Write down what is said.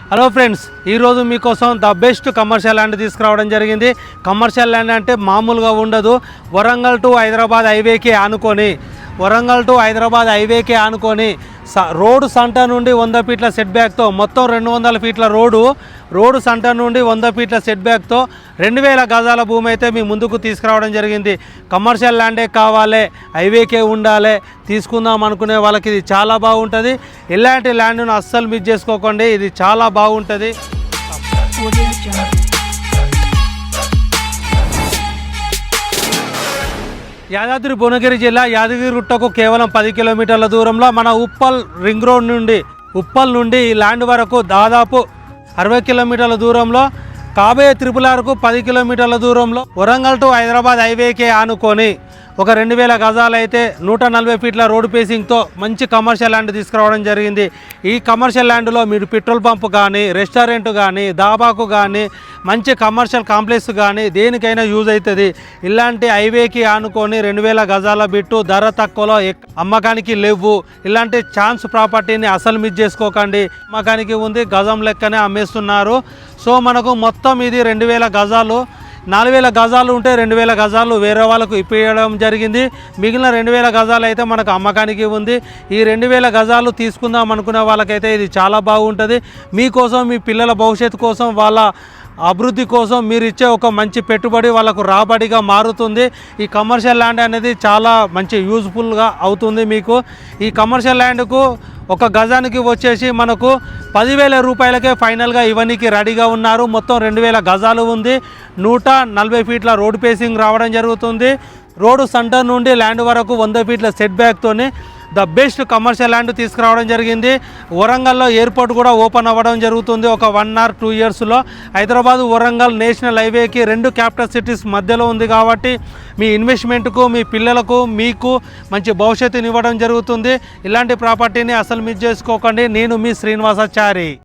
Hello friends, ఈరోజు మీకోసం the best commercial land తీసుకురావడం జరిగింది. కమర్షియల్ ల్యాండ్ అంటే మామూలుగా ఉండదు. వరంగల్ టు హైదరాబాద్ హైవేకి ఆనుకొని రోడ్డు సంట నుండి 100 ఫీట్ల సెట్ బ్యాక్తో మొత్తం 200 ఫీట్ల రోడ్డు సంట నుండి 100 ఫీట్ల సెట్ బ్యాక్తో 2000 గజాల భూమి అయితే మీ ముందుకు తీసుకురావడం జరిగింది. కమర్షియల్ ల్యాండే కావాలి, హైవేకే ఉండాలి, తీసుకుందాం అనుకునే వాళ్ళకి ఇది చాలా బాగుంటుంది. ఇలాంటి ల్యాండ్ను అస్సలు మిస్ చేసుకోకండి, ఇది చాలా బాగుంటుంది. యాదాద్రి భువనగిరి జిల్లా యాదగిరిగుట్టకు కేవలం 10 కిలోమీటర్ల దూరంలో మన ఉప్పల్ రింగ్ రోడ్ నుండి ఈ ల్యాండ్ వరకు దాదాపు 60 కిలోమీటర్ల దూరంలో, కాబోయే త్రిపులార్కు 10 కిలోమీటర్ల దూరంలో, వరంగల్ టు హైదరాబాద్ హైవేకే ఆనుకొని ఒక 2000 గజాలు అయితే 140 ఫీట్ల రోడ్ పేసింగ్తో మంచి కమర్షియల్ ల్యాండ్ తీసుకురావడం జరిగింది. ఈ కమర్షియల్ ల్యాండ్లో మీరు పెట్రోల్ పంప్ కానీ, రెస్టారెంట్ కానీ, దాబాకు కానీ, మంచి కమర్షియల్ కాంప్లెక్స్ కానీ దేనికైనా యూజ్ అవుతుంది. ఇలాంటి హైవేకి ఆనుకొని 2000 గజాల బిట్టు ధర తక్కువలో అమ్మకానికి లేవు. ఇలాంటి ఛాన్స్ ప్రాపర్టీని అసలు మిస్ చేసుకోకండి. అమ్మకానికి ఉంది, గజం లెక్కనే అమ్మేస్తున్నారు. సో మనకు మొత్తం ఇది 2000 గజాలు. 4000 గజాలు ఉంటే 2000 గజాలు వేరే వాళ్ళకు ఇప్పించడం జరిగింది. మిగిలిన 2000 గజాలు అయితే మనకు అమ్మకానికి ఉంది. ఈ 2000 గజాలు తీసుకుందాం అనుకునే వాళ్ళకైతే ఇది చాలా బాగుంటుంది. మీకోసం, మీ పిల్లల భవిష్యత్తు కోసం, వాళ్ళ అభివృద్ధి కోసం మీరు ఇచ్చే ఒక మంచి పెట్టుబడి వాళ్ళకు రాబడిగా మారుతుంది. ఈ కమర్షియల్ ల్యాండ్ అనేది చాలా మంచి యూజ్ఫుల్గా అవుతుంది మీకు. ఈ కమర్షియల్ ల్యాండ్కు ఒక గజానికి వచ్చేసి మనకు 10,000 రూపాయలకే ఫైనల్గా ఇవన్నీకి రెడీగా ఉన్నారు. మొత్తం 2000 గజాలు ఉంది. 140 ఫీట్ల రోడ్ పేసింగ్ రావడం జరుగుతుంది. రోడ్డు సెంటర్ నుండి ల్యాండ్ వరకు 100 ఫీట్ల సెట్ బ్యాక్తోని ద బెస్ట్ కమర్షియల్ ల్యాండ్ తీసుకురావడం జరిగింది. వరంగల్లో ఎయిర్పోర్ట్ కూడా ఓపెన్ అవ్వడం జరుగుతుంది ఒక 1 or 2 yearsలో. హైదరాబాద్ వరంగల్ నేషనల్ హైవేకి 2 క్యాపిటల్ సిటీస్ మధ్యలో ఉంది కాబట్టి మీ ఇన్వెస్ట్మెంట్కు, మీ పిల్లలకు, మీకు మంచి భవిష్యత్తుని ఇవ్వడం జరుగుతుంది. ఇలాంటి ప్రాపర్టీని అసలు మిస్ చేసుకోకండి. నేను మీ శ్రీనివాసాచారి.